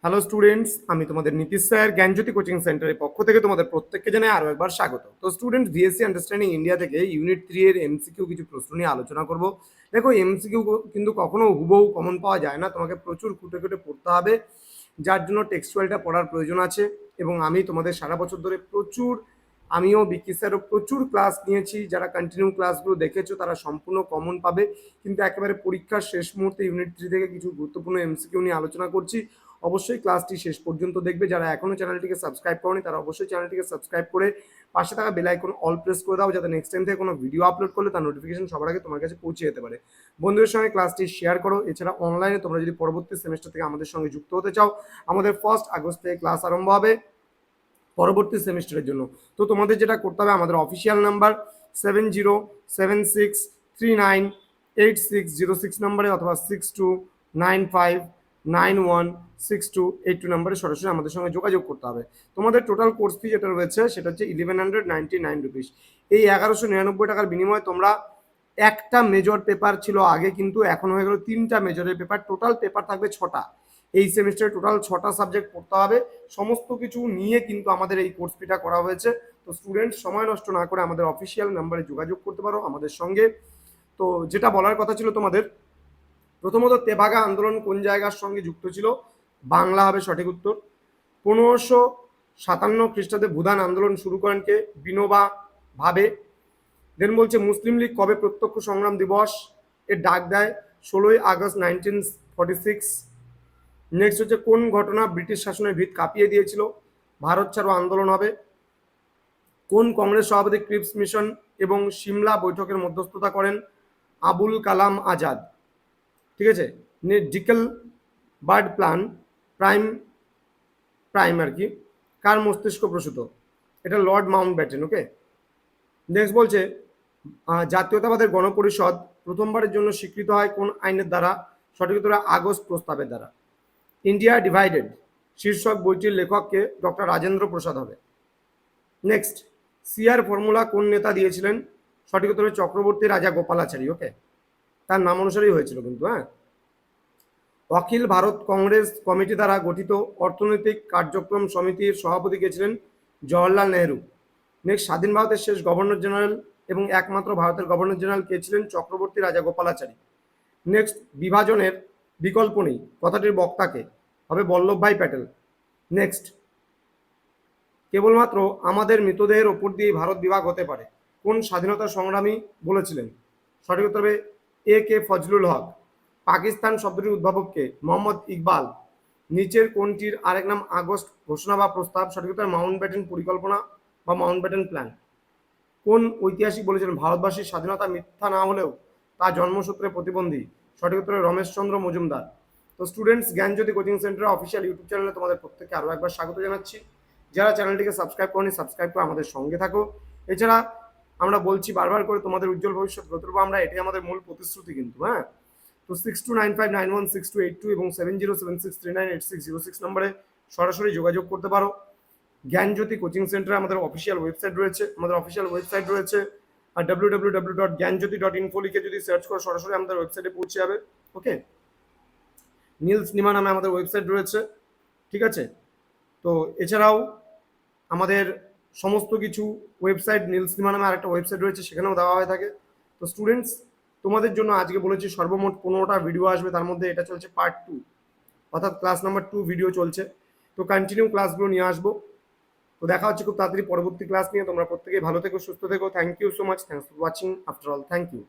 Hello students, আমি তোমাদের Nitish sir জ্ঞানজ্যোতি coaching সেন্টারের পক্ষ থেকে তোমাদের প্রত্যেককে জানাই আরও একবার স্বাগত। তো স্টুডেন্টস, বিএসসি আন্ডারস্ট্যান্ডিং ইন্ডিয়া থেকে ইউনিট 3 এর এমসিকিউ কিছু প্রশ্ন নিয়ে আলোচনা করব। দেখো, এমসিকিউ কিন্তু কখনো হুবহু কমন পাওয়া যায় না, তোমাকে প্রচুর খুঁটে খুঁটে পড়তে হবে, যার জন্য টেক্সচুয়ালটা পড়ার প্রয়োজন আছে। এবং আমি তোমাদের সারা বছর ধরে আমিও বিকি স্যারও প্রচুর ক্লাস নিয়েছি। যারা কন্টিনিউ ক্লাসগুলো দেখেছো তারা সম্পূর্ণ কমন পাবে, কিন্তু একেবারে পরীক্ষার শেষ মুহূর্তে ইউনিট 3 থেকে কিছু গুরুত্বপূর্ণ এমসিকিউ নিয়ে আলোচনা করছি। অবশ্যই ক্লাসটি শেষ পর্যন্ত দেখবে। যারা এখনো চ্যানেলটিকে সাবস্ক্রাইব করনি তারা অবশ্যই চ্যানেলটিকে সাবস্ক্রাইব করে পাশে থাকা বেল আইকন অল প্রেস করে দাও, যাতে নেক্সট টাইম থেকে কোনো ভিডিও আপলোড করলে তার নোটিফিকেশন সবার আগে তোমার কাছে পৌঁছে যেতে পারে। বন্ধুদের সঙ্গে ক্লাসটি শেয়ার করো। এছাড়া অনলাইনে তোমরা যদি পরবর্তী সেমিস্টার থেকে আমাদের সঙ্গে যুক্ত হতে চাও, আমাদের 1 আগস্ট থেকে ক্লাস আরম্ভ হবে পরবর্তী সেমিস্টারের জন্য। তো তোমাদের যেটা করতে হবে, আমাদের অফিসিয়াল নাম্বার 7076398606 নম্বরে অথবা 6295916282 নম্বরে সরাসরি আমাদের সঙ্গে যোগাযোগ করতে হবে। তোমাদের টোটাল কোর্স ফি যেটা রয়েছে সেটা হচ্ছে 1199 রুপিস। এই 1199 টাকার বিনিময়ে তোমরা একটা মেজর পেপার ছিল আগে, কিন্তু এখন হয়ে গেল 3টা মেজরের পেপার। টোটাল পেপার থাকবে 6টা। এই সেমিস্টারে টোটাল 6টা সাবজেক্ট পড়তে হবে। সমস্ত কিছু নিয়ে কিন্তু আমাদের এই কোর্স ফিটা করা হয়েছে। তো স্টুডেন্ট, সময় নষ্ট না করে আমাদের অফিসিয়াল নাম্বারে যোগাযোগ করতে পারো আমাদের সঙ্গে। তো যেটা বলার কথা ছিল তোমাদের, প্রথমত তেভাগা আন্দোলন কোন জায়গার সঙ্গে যুক্ত ছিল? বাংলা হবে সঠিক উত্তর। 1557 খ্রিস্টাব্দে ভুদান আন্দোলন শুরু করেন কে? বিনোবা ভাবে। দেন বলছে মুসলিম লীগ কবে প্রত্যক্ষ সংগ্রাম দিবস এর ডাক দেয়? 16 আগস্ট 1946। নেক্সট হচ্ছে কোন ঘটনা ব্রিটিশ শাসনের ভিত কাঁপিয়ে দিয়েছিল? ভারত ছাড়ো আন্দোলন হবে। কোন কংগ্রেস সভাপতি ক্রিপস মিশন এবং সিমলা বৈঠকের মধ্যস্থতা করেন? আবুল কালাম আজাদ। ঠিক আছে। ডিকেল বার্ড প্ল্যান প্রাইম আর কি কার মস্তিষ্ক প্রসূত? এটা লর্ড মাউন্ট ব্যাটেন। ওকে। নেক্সট বলছে জাতীয়তাবাদের গণপরিষদ প্রথমবারের জন্য স্বীকৃত হয় কোন আইনের দ্বারা? সঠিক উত্তর আগস্ট প্রস্তাবের দ্বারা। ইন্ডিয়া ডিভাইডেড শীর্ষক বইটির লেখককে? ডক্টর রাজেন্দ্র প্রসাদ হবে। নেক্সট, সিআর ফর্মুলা কোন নেতা দিয়েছিলেন? সঠিক উত্তর চক্রবর্তী রাজা গোপালাচারী। ওকে, তার নাম অনুসারেই হয়েছিল কিন্তু। হ্যাঁ। অখিল ভারত কংগ্রেস কমিটি দ্বারা গঠিত অর্থনৈতিক কার্যক্রম সমিতির সভাপতি কে ছিলেন? জওহরলাল নেহরু। নেক্সট, স্বাধীন ভারতের শেষ গভর্নর জেনারেল এবং একমাত্র ভারতের গভর্নর জেনারেল কে ছিলেন? চক্রবর্তী রাজা গোপালাচারী। নেক্সট, বিভাজনের বিকল্প নেই কথাটির বক্তাকে? হবে বল্লভভাই প্যাটেল। নেক্সট, কেবলমাত্র আমাদের মৃতদেহের ওপর দিয়ে ভারত বিভাগ হতে পারে কোন স্বাধীনতা সংগ্রামী বলেছিলেন? সঠিক উত্তর হবে এ কে ফজলুল হক। পাকিস্তান শব্দটির উদ্ভাবক কে? মোহাম্মদ ইকবাল। নিচের কোনটির আরেক নাম আগস্ট ঘোষণা বা প্রস্তাব? সঠিক উত্তর মাউন্ট ব্যাটেন পরিকল্পনা বা মাউন্ট ব্যাটেন প্ল্যান। কোন ঐতিহাসিক বলেছিলেন ভারতবাসীর স্বাধীনতা মিথ্যা না হলেও তা জন্মসূত্রে প্রতিবন্ধী? সঠিক উত্তরে রমেশচন্দ্র মজুমদার। তো স্টুডেন্টস, জ্ঞানজ্যোতি কোচিং সেন্টার অফিসিয়াল ইউটিউব চ্যানেলে তোমাদের প্রত্যেককে আরও একবার স্বাগত জানাচ্ছি। যারা চ্যানেলটিকে সাবস্ক্রাইব করনি সাবস্ক্রাইব করে আমাদের সঙ্গে থাকো। এছাড়া আমরা বলছি বারবার করে, তোমাদের উজ্জ্বল ভবিষ্যৎ গড়ে তুলবো আমরা, এটাই আমাদের মূল প্রতিশ্রুতি কিন্তু। হ্যাঁ। তো 6295916282 এবং 7076398606 নম্বরে সরাসরি যোগাযোগ করতে পারো। জ্ঞানজ্যোতি কোচিং সেন্টারে আমাদের অফিসিয়াল ওয়েবসাইট রয়েছে। আর www.gyanjyoti.info লিখে যদি সার্চ করো সরাসরি আমাদের ওয়েবসাইটে পৌঁছে যাবে। ওকে। নীলস নিমা নামে আমাদের ওয়েবসাইট রয়েছে। ঠিক আছে। তো এছাড়াও আমাদের সমস্ত কিছু ওয়েবসাইট, নীলস নিমা নামে আরেকটা ওয়েবসাইট রয়েছে, সেখানেও দেওয়া হয়ে থাকে। তো স্টুডেন্টস, তোমাদের জন্য আজকে বলেছি সর্বমোট 15টা ভিডিও আসবে, তার মধ্যে এটা চলছে পার্ট 2, অর্থাৎ ক্লাস নাম্বার 2 ভিডিও চলছে। তো কন্টিনিউ ক্লাসগুলো নিয়ে আসবো। তো দেখা হচ্ছে খুব তাড়াতাড়ি পরবর্তী ক্লাস নিয়ে। তোমরা প্রত্যেকেই ভালো থেকো, সুস্থ থেকো। Thank you so much. Thanks for watching after all. Thank you.